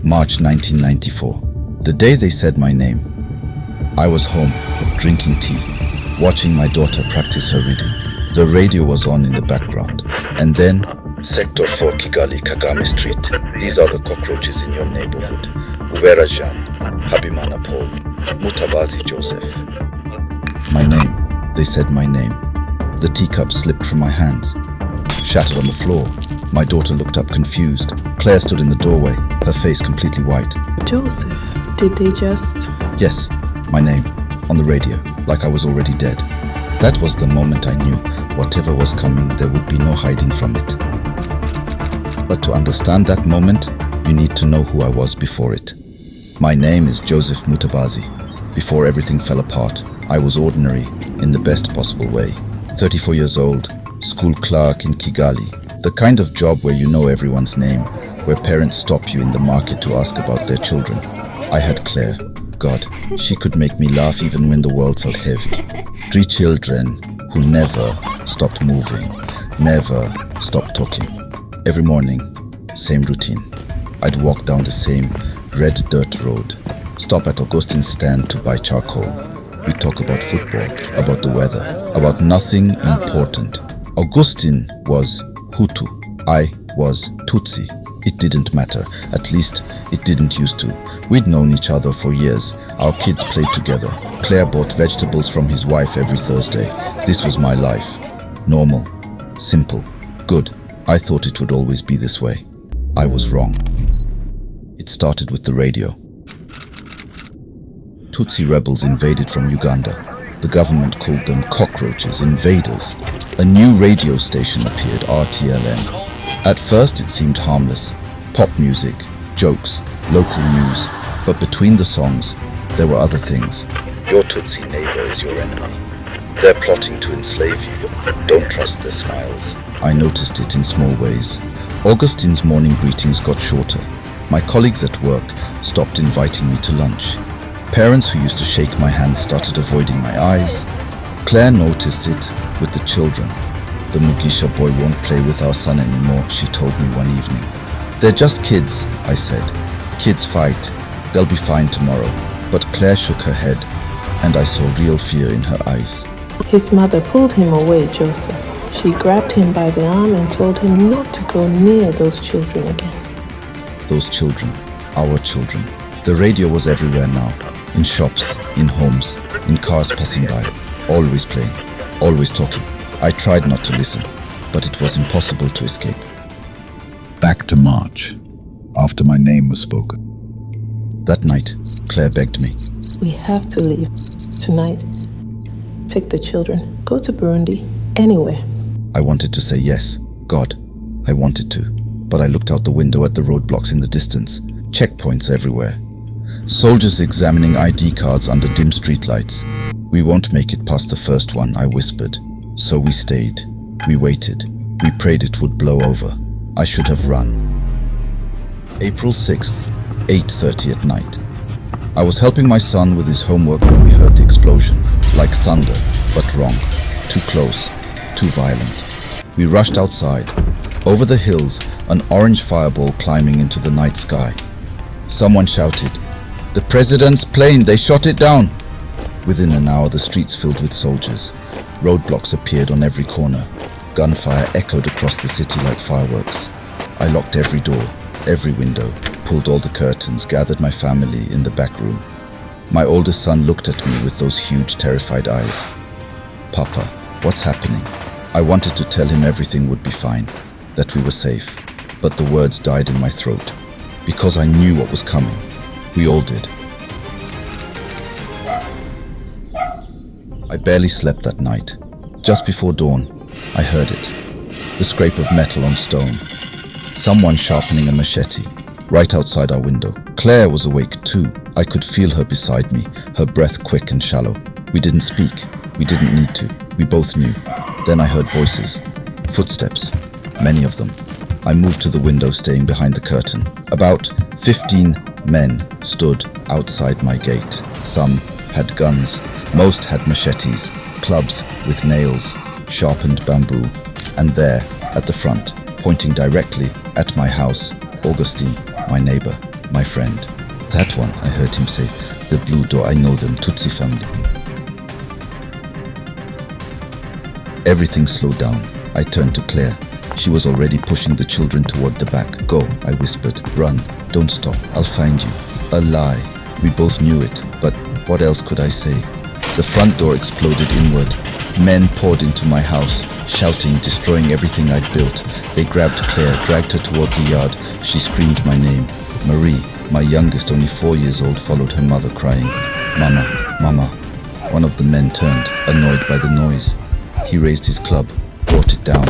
March 1994, the day they said my name. I was home, drinking tea, watching my daughter practice her reading. The radio was on in the background. And then, Sector 4 Kigali, Kagame Street. These are the cockroaches in your neighborhood. Uvera Jean, Habimana Paul, Mutabazi Joseph. My name, they said my name. The teacup slipped from my hands, shattered on the floor. My daughter looked up confused. Claire stood in the doorway, her face completely white. Joseph, did they just... Yes, my name, on the radio, like I was already dead. That was the moment I knew whatever was coming, there would be no hiding from it. But to understand that moment, you need to know who I was before it. My name is Joseph Mutabazi. Before everything fell apart, I was ordinary, in the best possible way. 34 years old, school clerk in Kigali. The kind of job where you know everyone's name, where parents stop you in the market to ask about their children. I had Claire. God, she could make me laugh even when the world felt heavy. 3 children who never stopped moving, never stopped talking. Every morning, same routine. I'd walk down the same red dirt road, stop at Augustine's stand to buy charcoal. We'd talk about football, about the weather, about nothing important. Augustine was Hutu, I was Tutsi. It didn't matter, at least it didn't used to. We'd known each other for years. Our kids played together. Claire bought vegetables from his wife every Thursday. This was my life. Normal, simple, good. I thought it would always be this way. I was wrong. It started with the radio. Tutsi rebels invaded from Uganda. The government called them cockroaches, invaders. A new radio station appeared, RTLM. At first it seemed harmless. Pop music, jokes, local news. But between the songs, there were other things. Your Tutsi neighbor is your enemy. They're plotting to enslave you. Don't trust their smiles. I noticed it in small ways. Augustine's morning greetings got shorter. My colleagues at work stopped inviting me to lunch. Parents who used to shake my hand started avoiding my eyes. Claire noticed it with the children. The Mugisha boy won't play with our son anymore, she told me one evening. They're just kids, I said. Kids fight. They'll be fine tomorrow. But Claire shook her head, and I saw real fear in her eyes. His mother pulled him away, Joseph. She grabbed him by the arm and told him not to go near those children again. Those children, our children. The radio was everywhere now. In shops, in homes, in cars passing by. Always playing, always talking. I tried not to listen, but it was impossible to escape. Back to March, after my name was spoken. That night, Claire begged me. We have to leave tonight. Take the children, go to Burundi, anywhere. I wanted to say yes, God, I wanted to. But I looked out the window at the roadblocks in the distance, checkpoints everywhere. Soldiers examining ID cards under dim streetlights. We won't make it past the first one, I whispered. So we stayed. We waited. We prayed it would blow over. I should have run. April 6th, 8:30 at night. I was helping my son with his homework when we heard the explosion. Like thunder, but wrong. Too close. Too violent. We rushed outside. Over the hills, an orange fireball climbing into the night sky. Someone shouted, "The president's plane, they shot it down!" Within an hour, the streets filled with soldiers. Roadblocks appeared on every corner. Gunfire echoed across the city like fireworks. I locked every door, every window, pulled all the curtains, gathered my family in the back room. My oldest son looked at me with those huge, terrified eyes. "Papa, what's happening?" I wanted to tell him everything would be fine, that we were safe, but the words died in my throat, because I knew what was coming. We all did. I barely slept that night. Just before dawn, I heard it. The scrape of metal on stone. Someone sharpening a machete, right outside our window. Claire was awake too. I could feel her beside me, her breath quick and shallow. We didn't speak. We didn't need to. We both knew. Then I heard voices. Footsteps. Many of them. I moved to the window, staying behind the curtain. About 15 men stood outside my gate. Some had guns. Most had machetes, clubs with nails, sharpened bamboo. And there, at the front, pointing directly at my house, Augustine, my neighbor. my friend. That one, I heard him say. The blue door, I know them, Tutsi family. Everything slowed down. I turned to Claire. She was already pushing the children toward the back. Go, I whispered. Run. Don't stop. I'll find you. A lie. We both knew it, but what else could I say? The front door exploded inward. Men poured into my house, shouting, destroying everything I'd built. They grabbed Claire, dragged her toward the yard. She screamed my name. Marie, my youngest, only 4 years old, followed her mother crying. Mama, Mama. One of the men turned, annoyed by the noise. He raised his club, brought it down.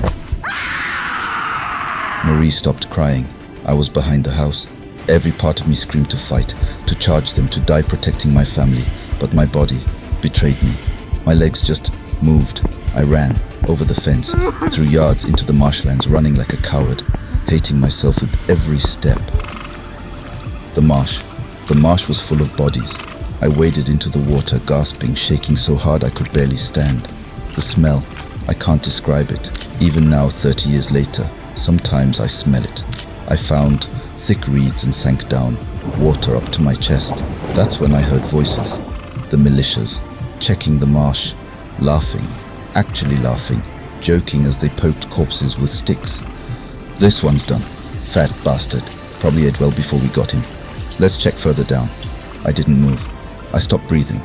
Marie stopped crying. I was behind the house. Every part of me screamed to fight, to charge them, to die protecting my family. But my body betrayed me. My legs just moved. I ran over the fence, through yards into the marshlands, running like a coward, hating myself with every step. The marsh was full of bodies. I waded into the water, gasping, shaking so hard I could barely stand. The smell, I can't describe it. Even now, 30 years later, sometimes I smell it. I found thick reeds and sank down, water up to my chest. That's when I heard voices. The militias, checking the marsh, laughing, actually laughing, joking as they poked corpses with sticks. This one's done. Fat bastard. Probably ate well before we got him. Let's check further down. I didn't move. I stopped breathing.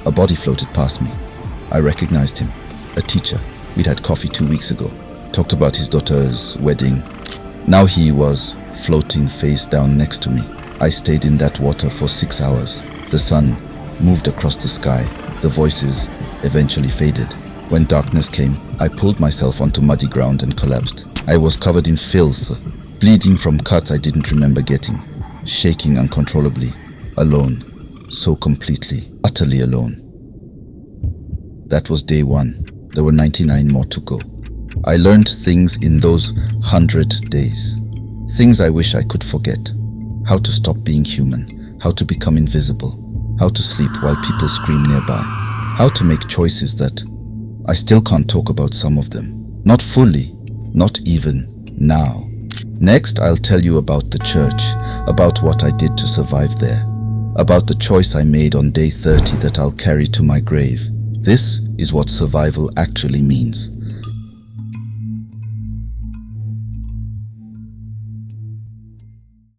A body floated past me. I recognized him. A teacher. We'd had coffee 2 weeks ago. Talked about his daughter's wedding. Now he was floating face down next to me. I stayed in that water for 6 hours. The sun moved across the sky. The voices eventually faded. When darkness came, I pulled myself onto muddy ground and collapsed. I was covered in filth, bleeding from cuts I didn't remember getting, shaking uncontrollably, alone, so completely, utterly alone. That was day 1. There were 99 more to go. I learned things in those 100 days. Things I wish I could forget. How to stop being human. How to become invisible. How to sleep while people scream nearby. How to make choices that I still can't talk about some of them. Not fully. Not even now. Next, I'll tell you about the church. About what I did to survive there. About the choice I made on day 30 that I'll carry to my grave. This is what survival actually means.